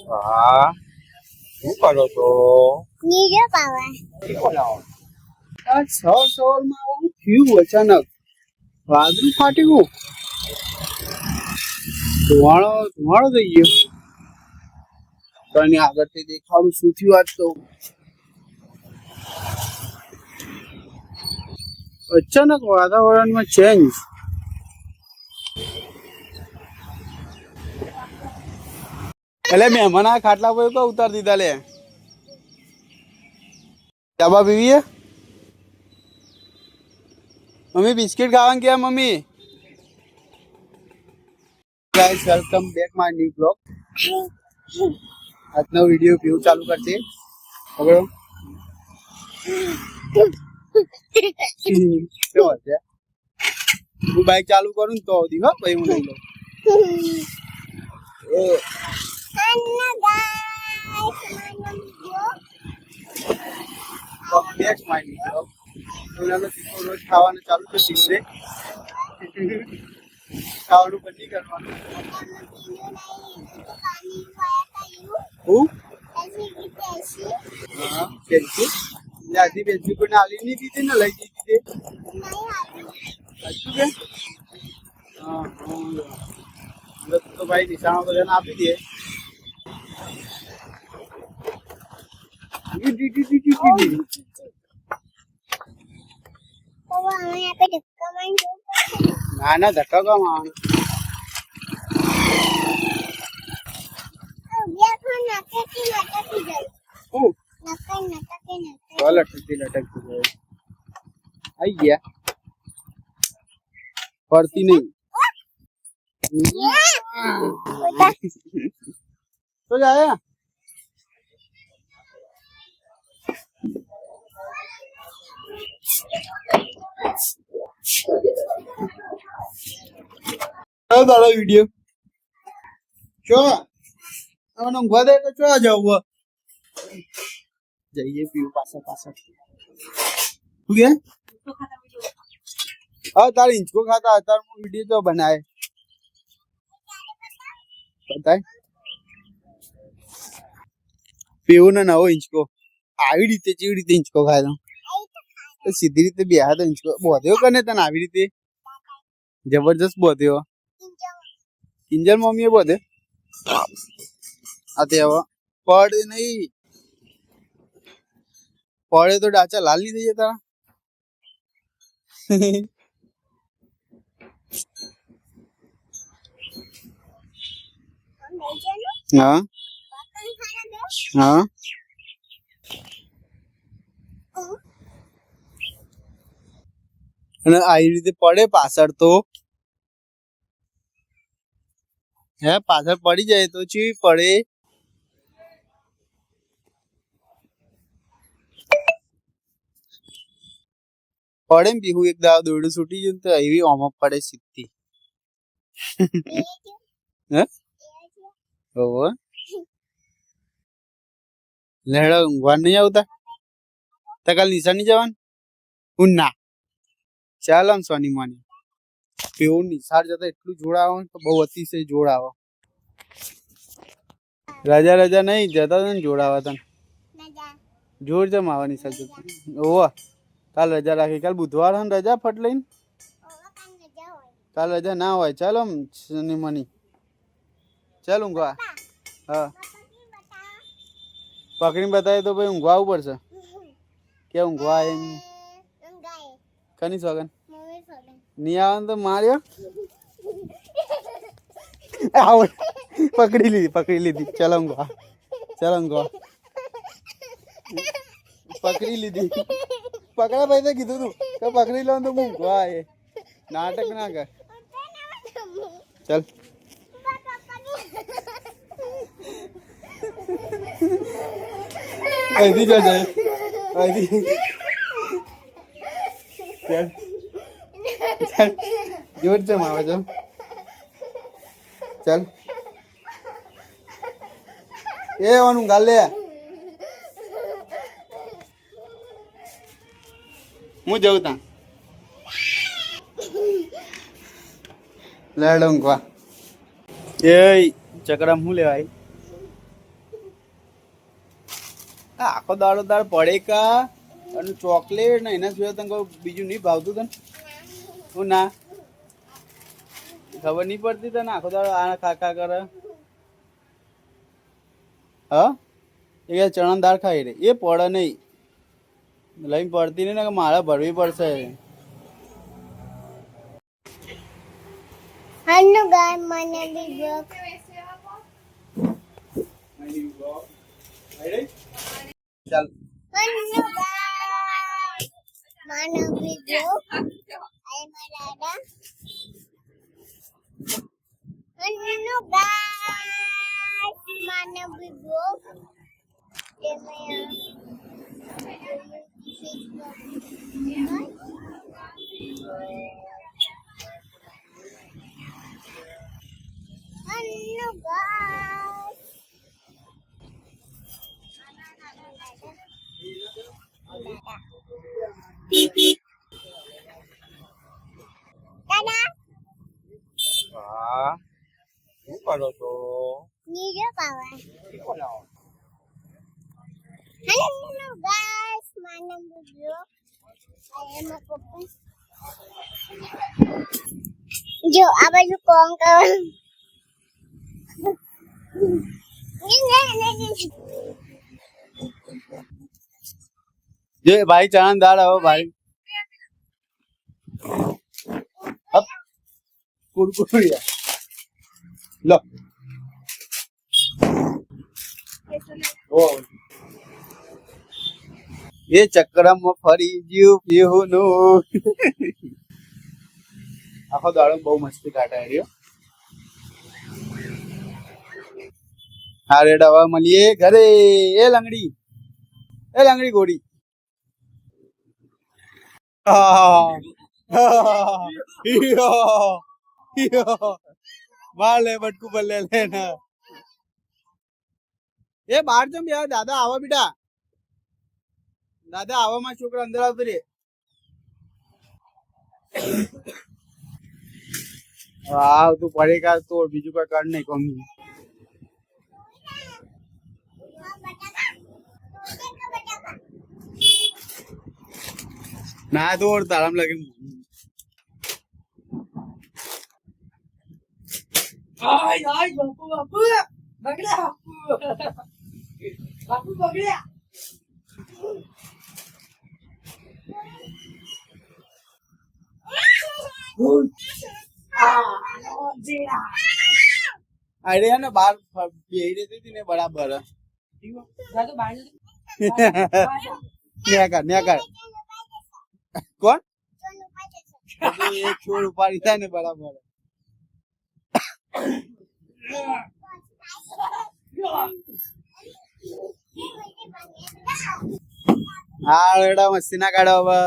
હા શું કરો છો? નીચે પાવા આ સવારમાં આવું થયું અચાનક વાદળું ફાટી ગયું, ધુવાળો થઈ ગયો. તો એની આગળથી દેખાડું શું થયું આજ તો. અચાનક વાતાવરણમાં ચેન્જ. એટલે મહેમાન આ ખાટલા પર તો ઉતાર દીધા લે. ચાબા પીવીએ? મમ્મી બિસ્કિટ ખાવાનું ક્યાં mummy? Guys welcome back my new blog. આજનો વિડીયો વ્યૂ ચાલુ કરશે. હવે શું છે? હું બાઈક ચાલુ કરું ને તો દી હો ભાઈ હું લઈ લઉં. Back my new blog. રોજ ખાવાનું ચાલુ તો શીખશે. ખાવાનું બંધ નહીં કરવાનું. હું હા પેન્સિલ આધી પેન્સિલ કોઈને આલી નહીં દીધી ને લઈ દીધી તે હજુ કે હા તો ભાઈ નિશાળો બધાને આપી દે. ના ના ધક્કા કામ આવવાનું. લટકતી જાય આઈ ગયા ફરતી નહીં તો જાય. તારો વિડીયો ચો હવે ઊંઘવા દે તો ચો જવું જઈએ પીવું પાછળ શું કે હા તારે ઇંચકો ખાતા અત્યારે હું વિડીયો તો બનાવે બતાય પીવું ને નવો ઇંચકો આવી રીતે જેવી રીતે ઇંચકો ખાય તો સીધી રીતે બેહા તો ઇંચકો બોધ્યો કને તને આવી રીતે જબરજસ્ત બોધ્યો. કિંજલ મમ્મીએ બોધે આ તે હવે પડ નહીં પડે તો ડાચા લાલ નહીં થઈ જતા. હા હા અને આવી રીતે પડે પાછળ તો હે પાછળ પડી જાય તો ચીવી પડે. પડે ને પીવું એક દાવ દોરડું છૂટી ગયું તો એવી ઓમપ પડે સીધી. હે ઓહો લેડા ઊંઘવા નહીં આવતા તો કાલ નિશાની જવાનું હું ના ચાલ આમ સોની માની પીવું નિશાળ જતા એટલું જોડ આવે તો બહુ અતિશય જોડ આવે. રજા રજા નહીં જતા ને જોડ આવે તને જોર જમ આવે નિશાળ જતા. ઓહો કાલ રજા રાખી કાલ બુધવાર ને રજા ફટ લઈને કાલ રજા ના હોય. ચાલો આમ સોની માની ચાલ ઊંઘવા. હા પકડીને બતાવે તો ભાઈ ઊંઘવા આવવું પડશે. કે ઊંઘવા એમ કની સોગન નહીં આવે તો માર્યો આવડ પકડી લીધી ચાલો ઊંઘવા પકડી લીધી. પકડા ભાઈ તો કીધું તું કે પકડી લો તો ઊંઘવા એ નાટક ના કર. ચાલ અહીંથી જ જાય અહીંથી જોર છે માવા જો ચાલ એ વાનું ગાલે હું જઉં તા લડંગવા એ ચકડા હું લેવાય આખો દાડો દાડ પડે કા અને ચોકલેટ ને એના સિવાય તને કોઈ બીજું નહીં ભાવતું તને હું ના ખબર નહીં પડતી તને આખો દાડો આ ખા કરે હા એ ચણા દાળ ખાઈ રે એ પડે નહીં લઈને પડતી નહીં ને કે મારે ભરવી પડશે હન્નુ ગાય મને બી બ્લોક ચાલ હન્નુ ગાય મને બી બ્લોક આય મારા હન્નુ ગાય મને બી બ્લોક તે મેં હન્નુ ગાય દાદા હા શું કરો છો નીચે પાવા શું બનાવો હન્નુ ગાય મને બી બ્લોક આય મારા પપ્પા જો આ બાજુ કોણ કરવાનું જે ભાઈ ચણા દાળ આવો ભાઈ હપ કુરકુરિયા લો ઓ એ ચક્રમાં ફરી ગયું પીહુનું આખો દાડો બહુ મસ્તી કાઢા રહ્યો હા રેડ હવે મળીએ ઘરે એ લંગડી ગોળી માર લે બટકું પર લે ને એ બહાર જમ યાર દાદા આવા બેટા દાદા આવામાં છોકરા અંદર આવતો રે આવ તું પડે કા તો બીજું કઈ કર નહીં કમી ના દોડ તારામ લાગે આય આય બાપુ બગડ્યા બાપુ બગડ્યા અરે ને બાર બેહી રહેતી હતી ને બરાબર ન્યા કર કોણ એક છોડ ઉપાડી થાય ને બરાબર હા રેડા મસ્તી ના કાઢો હવે